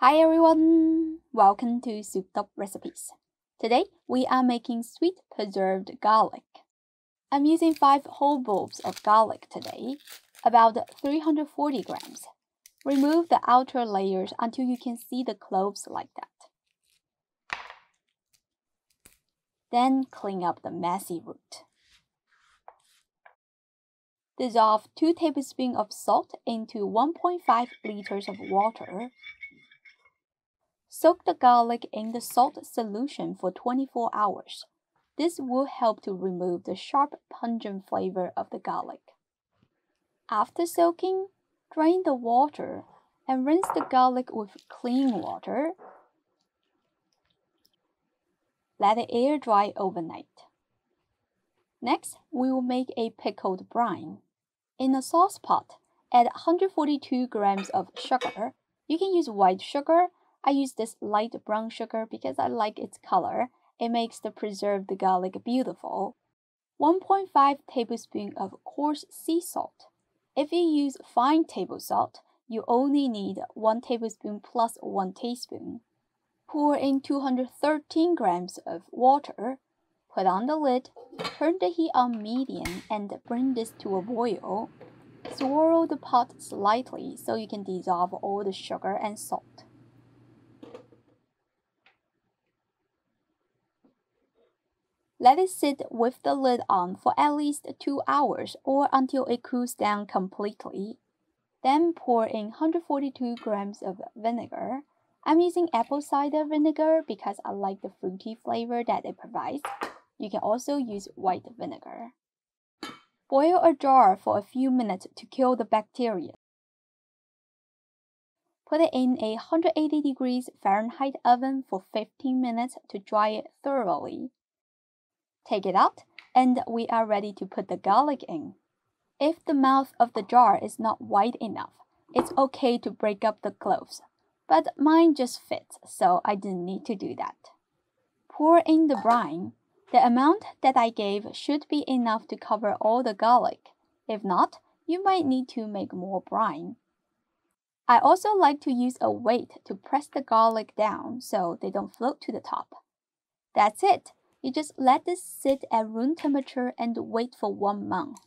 Hi everyone! Welcome to Souped Up Recipes. Today we are making sweet preserved garlic. I'm using 5 whole bulbs of garlic today, about 340 grams. Remove the outer layers until you can see the cloves like that. Then clean up the messy root. Dissolve 2 tablespoons of salt into 1.5 liters of water. Soak the garlic in the salt solution for 24 hours. This will help to remove the sharp, pungent flavor of the garlic. After soaking, drain the water and rinse the garlic with clean water. Let it air dry overnight. Next, we will make a pickled brine. In a sauce pot, add 142 grams of sugar. You can use white sugar. I use this light brown sugar because I like its color. It makes the preserved garlic beautiful. 1.5 tablespoons of coarse sea salt. If you use fine table salt, you only need 1 tablespoon plus 1 teaspoon. Pour in 213 grams of water. Put on the lid, turn the heat on medium and bring this to a boil. Swirl the pot slightly so you can dissolve all the sugar and salt. Let it sit with the lid on for at least 2 hours or until it cools down completely. Then pour in 142 grams of vinegar. I'm using apple cider vinegar because I like the fruity flavor that it provides. You can also use white vinegar. Boil a jar for a few minutes to kill the bacteria. Put it in a 180 degrees Fahrenheit oven for 15 minutes to dry it thoroughly. Take it out, and we are ready to put the garlic in. If the mouth of the jar is not wide enough, it's okay to break up the cloves, but mine just fits, so I didn't need to do that. Pour in the brine. The amount that I gave should be enough to cover all the garlic. If not, you might need to make more brine. I also like to use a weight to press the garlic down so they don't float to the top. That's it. You just let this sit at room temperature and wait for 1 month.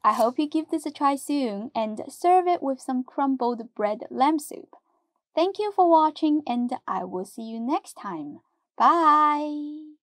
I hope you give this a try soon and serve it with some crumbled bread lamb soup. Thank you for watching and I will see you next time. Bye!